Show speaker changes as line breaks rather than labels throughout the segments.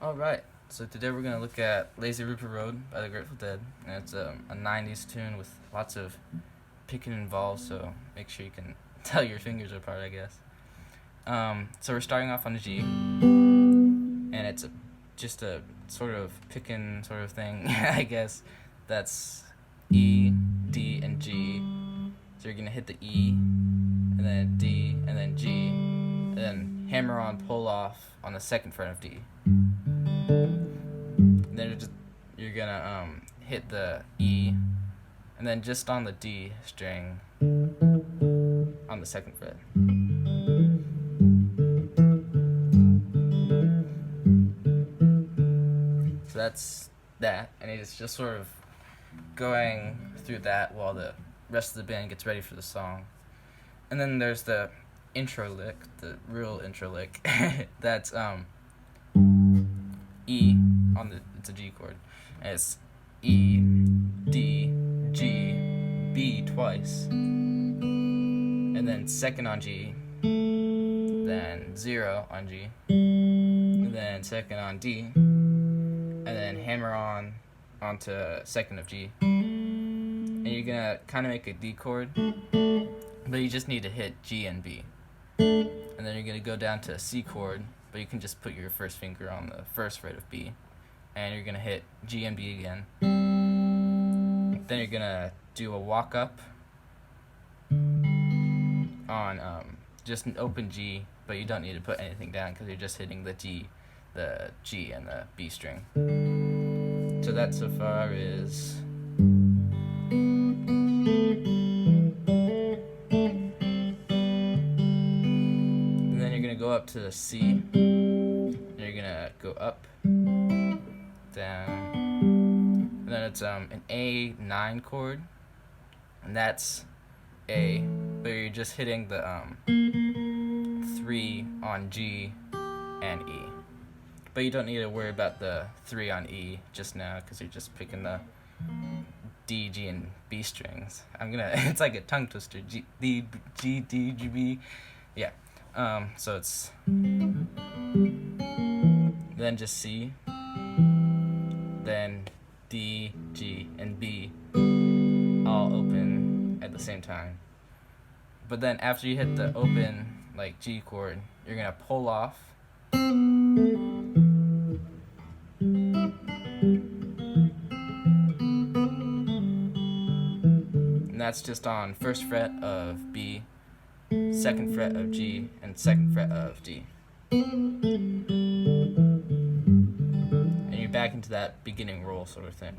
Alright, so today we're going to look at Lazy River Road by the Grateful Dead. And it's a 90s tune with lots of picking involved, so make sure you can tell your fingers apart, I guess. So we're starting off on a G, and it's just a sort of picking sort of thing, I guess. That's E, D, and G. So you're going to hit the E, and then D, and then G, and then hammer on pull off on the second fret of D. And then you're gonna hit the E, and then just on the D string on the second fret. So that's that, and it's just sort of going through that while the rest of the band gets ready for the song. And then there's the intro lick, the real intro lick. That's E on it's a G chord, and it's E, D, G, B twice, and then second on G, then 0 on G, and then second on D, and then hammer on onto second of G, and you're gonna kind of make a D chord, but you just need to hit G and B, and then you're gonna go down to a C chord, but you can just put your first finger on the first fret of B, and you're gonna hit G and B again. Then you're gonna do a walk up on just an open G, but you don't need to put anything down because you're just hitting the G and the B string. So that so far is and then you're gonna go up to the C, and you're gonna go up, down, and then it's an A9 chord, and that's A, but you're just hitting the 3 on G and E, but you don't need to worry about the 3 on E just now because you're just picking the D, G, and B strings. It's like a tongue twister. G, D, G, D, G, B. Yeah. So it's then just C, then D, G, and B all open at the same time. But then after you hit the open like G chord, you're gonna pull off, and that's just on first fret of B, second fret of G, and second fret of D. And you're back into that beginning roll sort of thing.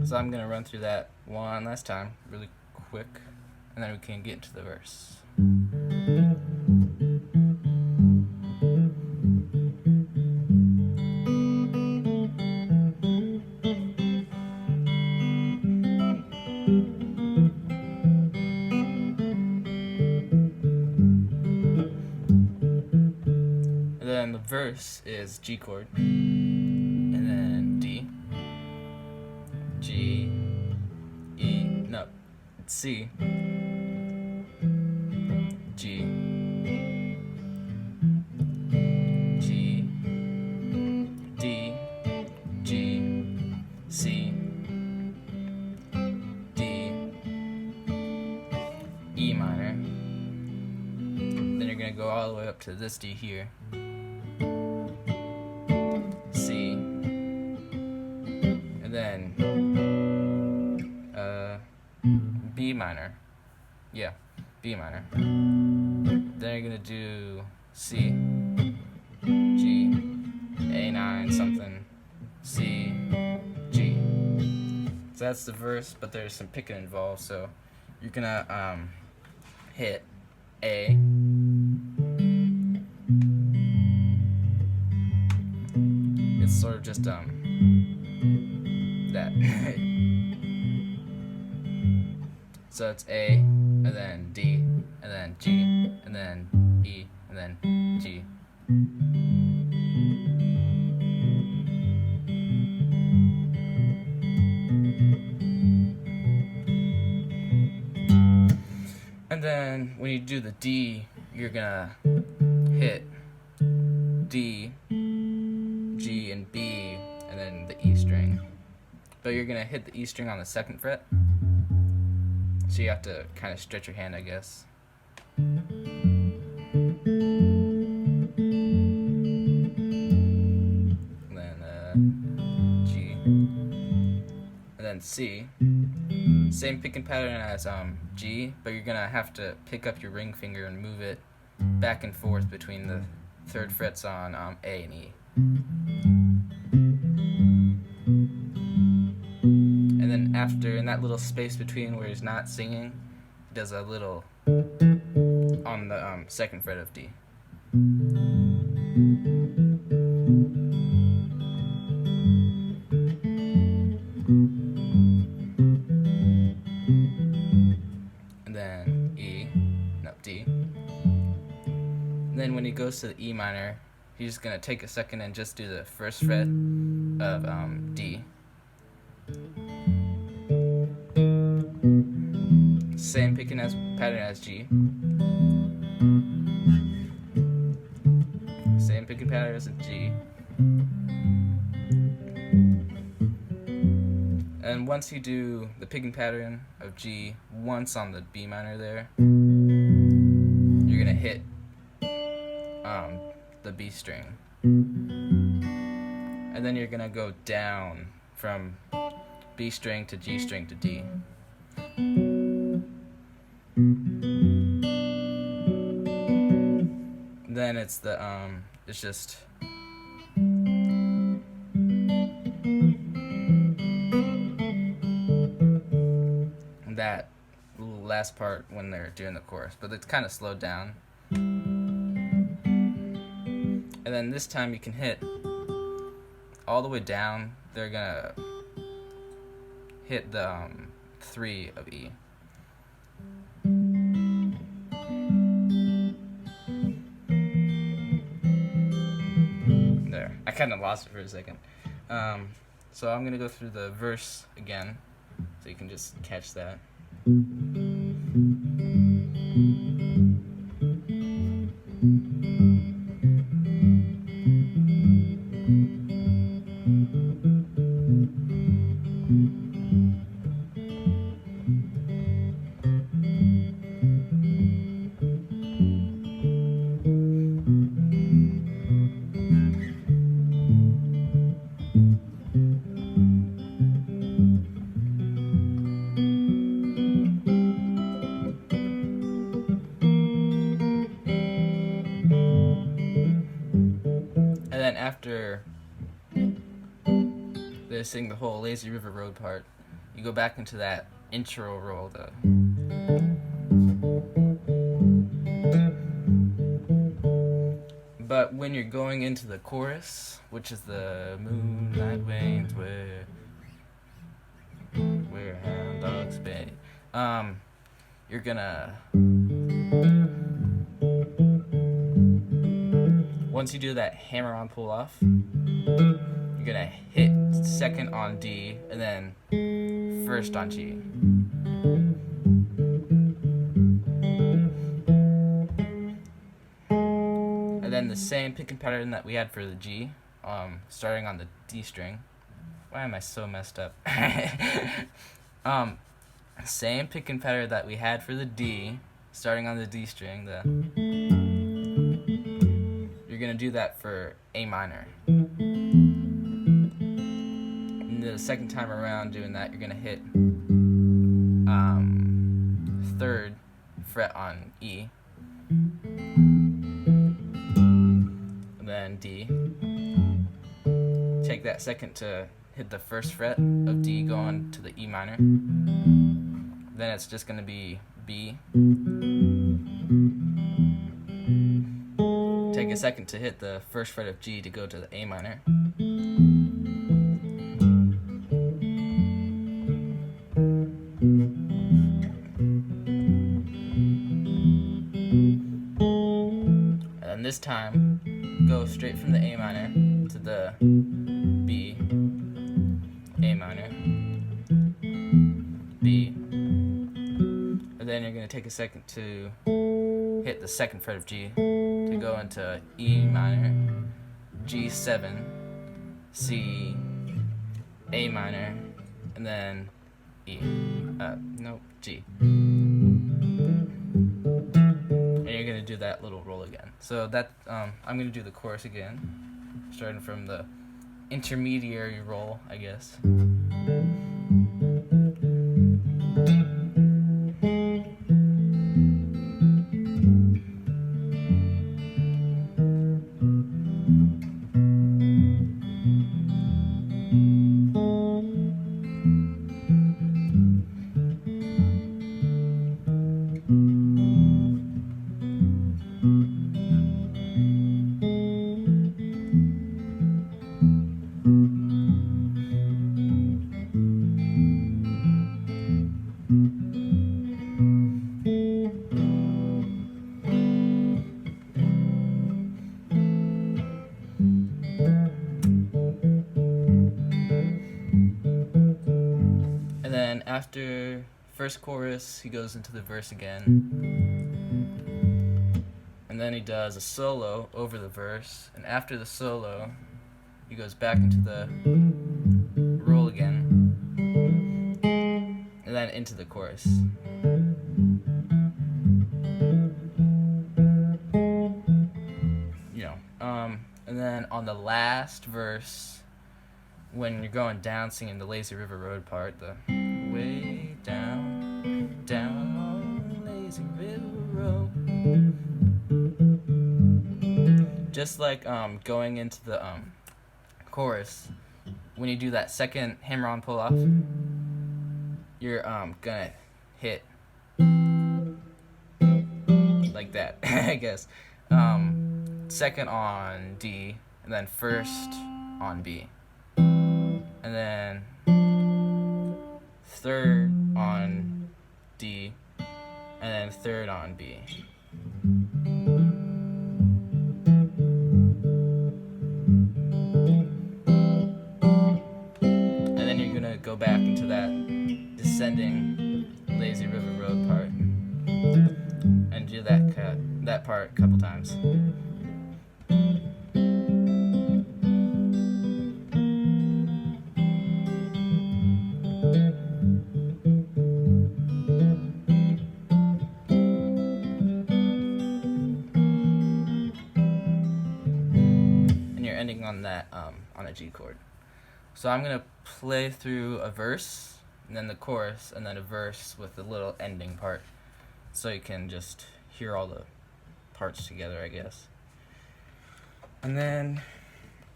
So I'm going to run through that one last time, really quick, and then we can get into the verse. And then the verse is G chord, and then D, G, E, no, it's C, G, G, D, G, C, D, E minor. Then you're gonna go all the way up to this D here, C, and then B minor. Yeah, B minor. Then you're gonna do C, G, A9 something, C, G. So that's the verse, but there's some picking involved, so you're gonna hit A, it's sort of just that. So it's A, and then D, and then G, and then E, and then G. And then when you do the D, you're gonna hit D, G, and B, and then the E string. But you're gonna hit the E string on the 2nd fret, so you have to kind of stretch your hand, I guess. And then G, and then C. Same picking pattern as G, but you're gonna have to pick up your ring finger and move it back and forth between the 3rd frets on A and E. And then after, in that little space between where he's not singing, he does a little on the 2nd fret of D. And then E, no, D. And then when he goes to the E minor, he's just gonna take a second and just do the 1st fret of D. Same picking as pattern as G. Same picking pattern as G. And once you do the picking pattern of G once on the B minor there, you're gonna hit the B string. And then you're gonna go down from B string to G string to D. Then it's the it's just that last part when they're doing the chorus, but it's kind of slowed down. And then this time you can hit all the way down. They're gonna hit the 3 of E. There, I kind of lost it for a second. So I'm gonna go through the verse again, so you can just catch that. And then after they sing the whole Lazy River Road part, you go back into that intro roll. But when you're going into the chorus, which is the moonlight wanes where hound dogs bay, you're gonna, once you do that hammer-on pull-off, you're gonna hit 2nd on D and then 1st on G. And then the same picking pattern that we had for the G, starting on the D string. Why am I so messed up? Same picking pattern that we had for the D, starting on the D string. You're gonna do that for A minor. And the 2nd time around doing that, you're gonna hit 3rd fret on E, and then D. Take that 2nd to hit the 1st fret of D going to the E minor. Then it's just gonna be B. Take a 2nd to hit the 1st fret of G to go to the A minor. And this time, go straight from the A minor to the B, A minor, B, and then you're going to take a 2nd to hit the second fret of G to go into E minor, G7, C, A minor, and then E. G. And you're gonna do that little roll again. So that I'm gonna do the chorus again, starting from the intermediary roll, I guess. And then after first chorus, he goes into the verse again. And then he does a solo over the verse. And after the solo, he goes back into the roll again. And then into the chorus. And then on the last verse, when you're going down singing the Lazy River Road part, the way down, down Lazy River Road. Just like going into the chorus, when you do that second hammer-on pull-off, you're gonna hit like that, I guess. Second on D, and then first on B. And then third on D, and then third on B. And then you're gonna go back into that descending Lazy River Road part and do that part a couple times. Ending on that on a G chord. So I'm gonna play through a verse and then the chorus and then a verse with a little ending part, so you can just hear all the parts together, I guess. And then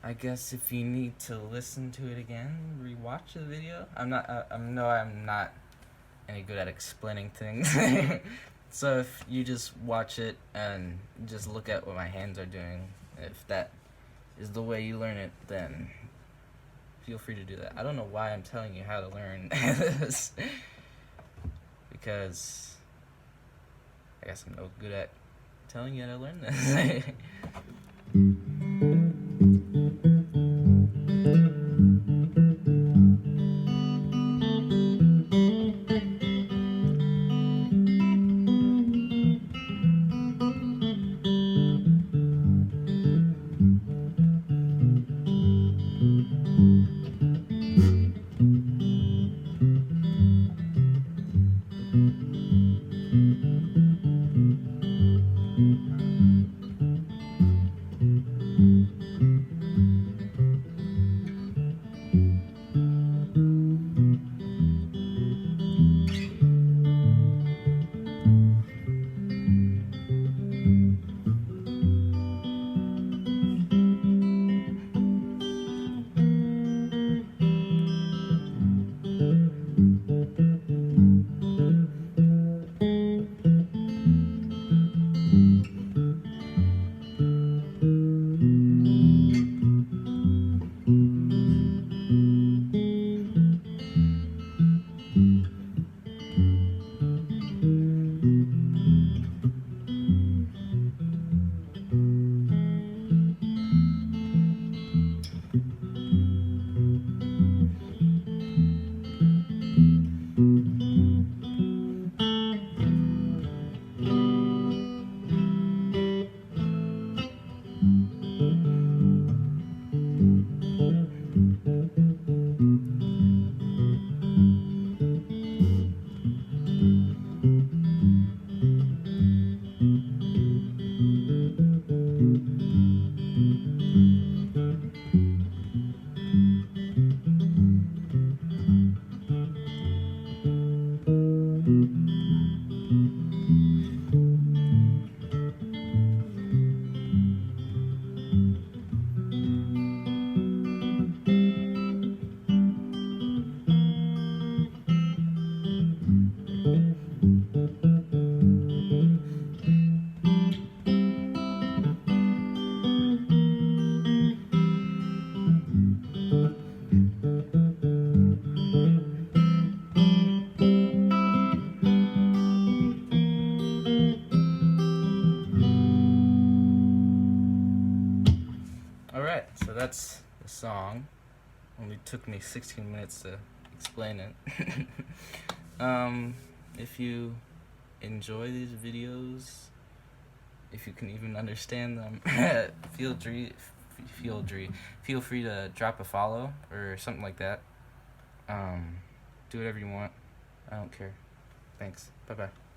I guess if you need to listen to it again, rewatch the video. I'm not any good at explaining things. So if you just watch it and just look at what my hands are doing, if that is the way you learn it, then feel free to do that. I don't know why I'm telling you how to learn this, because I guess I'm no good at telling you how to learn this. that's the song. Only took me 16 minutes to explain it. If you enjoy these videos, if you can even understand them, feel free to drop a follow or something like that. Do whatever you want. I don't care. Thanks. Bye bye.